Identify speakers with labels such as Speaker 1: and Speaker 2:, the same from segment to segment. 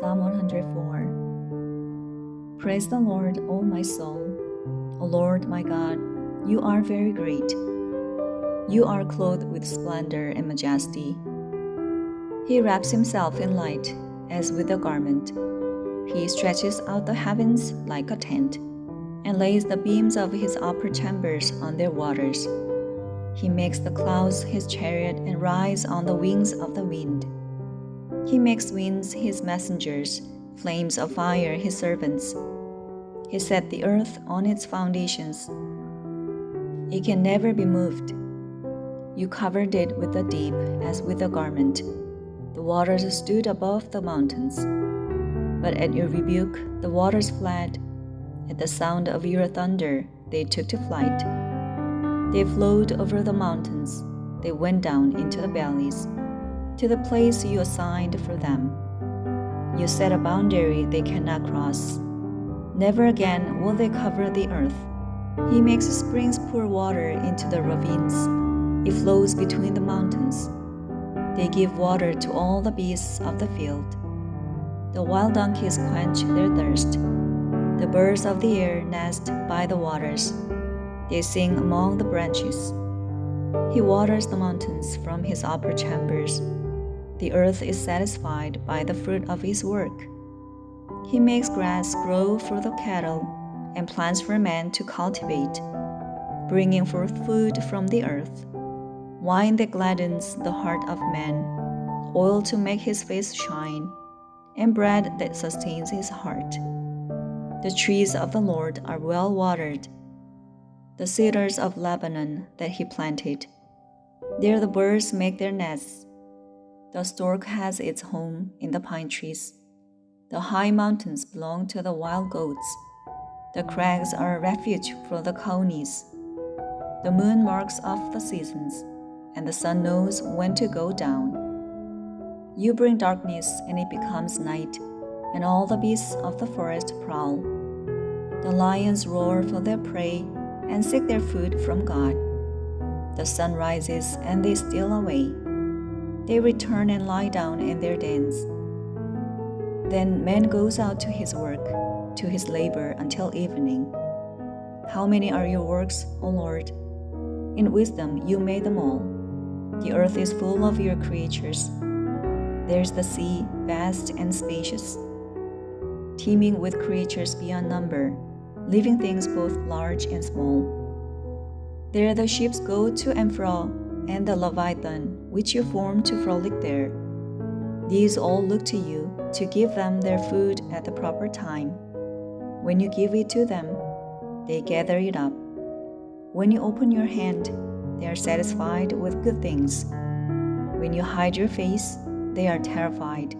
Speaker 1: Psalm 104. Praise the Lord, O my soul. O Lord my God, you are very great. You are clothed with splendor and majesty. He wraps himself in light as with a garment. He stretches out the heavens like a tent, and lays the beams of his upper chambers on their waters. He makes the clouds his chariot and rides on the wings of the wind. He makes winds his messengers, flames of fire his servants. He set the earth on its foundations. It can never be moved. You covered it with the deep as with a garment. The waters stood above the mountains. But at your rebuke, the waters fled. At the sound of your thunder, they took to flight. They flowed over the mountains. They went down into the valleys, to the place you assigned for them. You set a boundary they cannot cross. Never again will they cover the earth. He makes springs pour water into the ravines. It flows between the mountains. They give water to all the beasts of the field. The wild donkeys quench their thirst. The birds of the air nest by the waters. They sing among the branches. He waters the mountains from his upper chambers. The earth is satisfied by the fruit of his work. He makes grass grow for the cattle and plants for man to cultivate, bringing forth food from the earth, wine that gladdens the heart of man, oil to make his face shine, and bread that sustains his heart. The trees of the Lord are well watered, the cedars of Lebanon that he planted. There the birds make their nests. The stork has its home in the pine trees. The high mountains belong to the wild goats. The crags are a refuge for the conies. The moon marks off the seasons, and the sun knows when to go down. You bring darkness, and it becomes night, and all the beasts of the forest prowl. The lions roar for their prey and seek their food from God. The sun rises, and they steal away. They return and lie down in their dens. Then man goes out to his work, to his labor until evening. How many are your works, O Lord? In wisdom you made them all. The earth is full of your creatures. There's the sea, vast and spacious, teeming with creatures beyond number, living things both large and small. There the ships go to and fro, and the Leviathan, which you formed to frolic there. These all look to you to give them their food at the proper time. When you give it to them, they gather it up. When you open your hand, they are satisfied with good things. When you hide your face, they are terrified.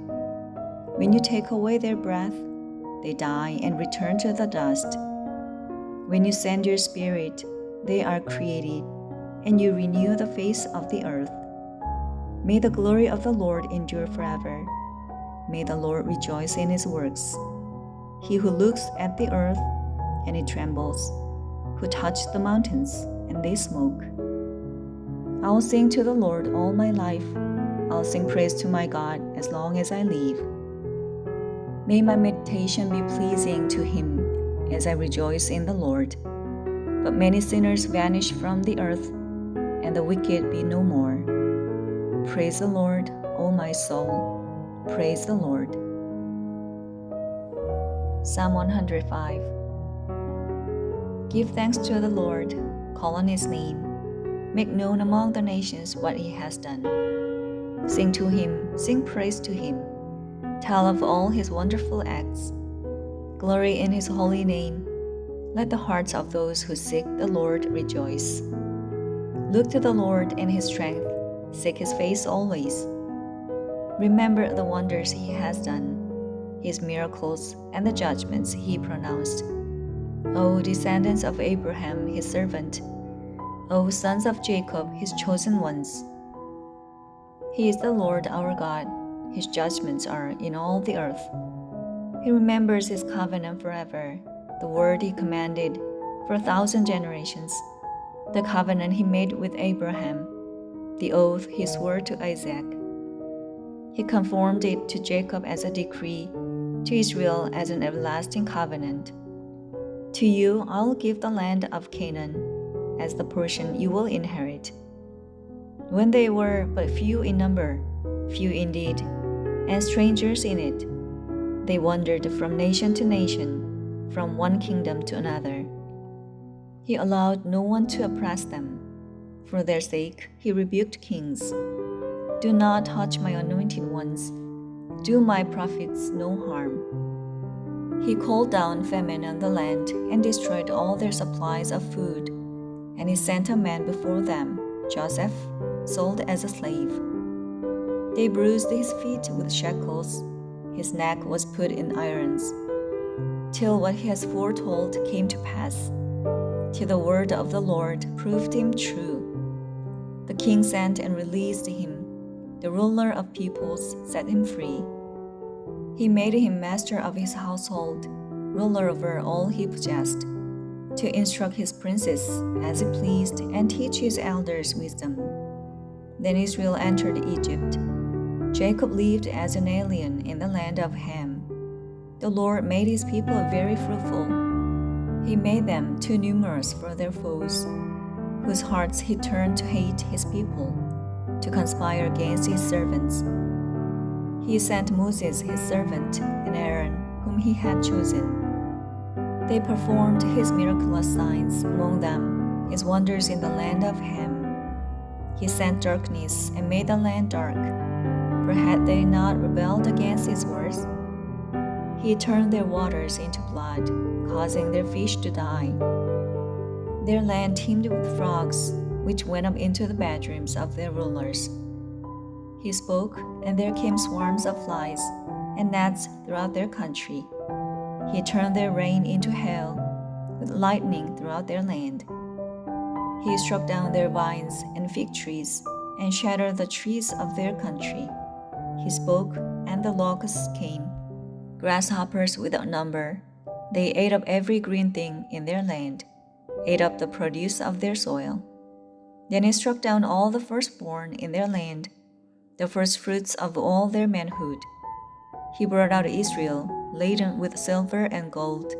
Speaker 1: When you take away their breath, they die and return to the dust. When you send your spirit, they are created, and you renew the face of the earth. May the glory of the Lord endure forever. May the Lord rejoice in his works. He who looks at the earth, and it trembles, who touched the mountains, and they smoke. I will sing to the Lord all my life. I'll sing praise to my God as long as I live. May my meditation be pleasing to him as I rejoice in the Lord. But many sinners vanish from the earth, and the wicked be no more. Praise the Lord, O my soul. Praise the Lord. Psalm 105. Give thanks to the Lord, call on his name. Make known among the nations what he has done. Sing to him, sing praise to him. Tell of all his wonderful acts. Glory in his holy name. Let the hearts of those who seek the Lord rejoice. Look to the Lord in his strength. Seek his face always. Remember the wonders he has done, his miracles, and the judgments he pronounced. O descendants of Abraham, his servant, O sons of Jacob, his chosen ones. He is the Lord our God. His judgments are in all the earth. He remembers his covenant forever, the word he commanded for 1,000 generations, the covenant he made with Abraham, the oath he swore to Isaac. He conformed it to Jacob as a decree to Israel as an everlasting covenant. To you I'll give the land of Canaan as the portion you will inherit. When they were but few in number, few indeed, and strangers in it, they wandered from nation to nation, from one kingdom to another. He allowed no one to oppress them. For their sake he rebuked kings. Do not touch my anointed ones. Do my prophets no harm. He called down famine on the land and destroyed all their supplies of food. And he sent a man before them, Joseph, sold as a slave. They bruised his feet with shackles. His neck was put in irons, till what he has foretold came to pass, till the word of the Lord proved him true. The king sent and released him. The ruler of peoples set him free. He made him master of his household, ruler over all he possessed, to instruct his princes as he pleased and teach his elders wisdom. Then Israel entered Egypt. Jacob lived as an alien in the land of Ham. The Lord made his people very fruitful. He made them too numerous for their foes, whose hearts he turned to hate his people, to conspire against his servants. He sent Moses his servant and Aaron, whom he had chosen. They performed his miraculous signs among them, his wonders in the land of Ham. He sent darkness and made the land dark, for had they not rebelled against his words? He turned their waters into blood, causing their fish to die. Their land teemed with frogs, which went up into the bedrooms of their rulers. He spoke, and there came swarms of flies and gnats throughout their country. He turned their rain into hail, with lightning throughout their land. He struck down their vines and fig trees, and shattered the trees of their country. He spoke, and the locusts came, grasshoppers without number. They ate up every green thing in their land, ate up the produce of their soil. Then he struck down all the firstborn in their land, the firstfruits of all their manhood. He brought out Israel, laden with silver and gold,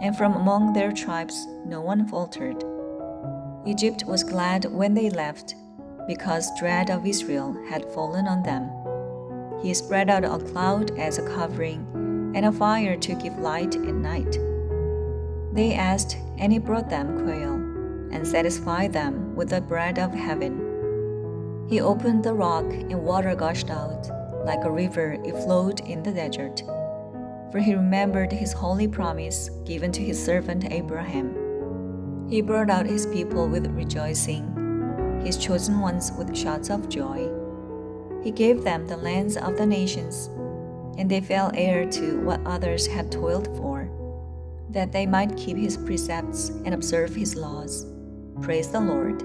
Speaker 1: and from among their tribes no one faltered. Egypt was glad when they left, because dread of Israel had fallen on them. He spread out a cloud as a covering, and a fire to give light at night. They asked, and he brought them quail, and satisfied them with the bread of heaven. He opened the rock, and water gushed out. Like a river, it flowed in the desert. For he remembered his holy promise given to his servant Abraham. He brought out his people with rejoicing, his chosen ones with shouts of joy. He gave them the lands of the nations, and they fell heir to what others had toiled for, that they might keep his precepts and observe his laws. Praise the Lord.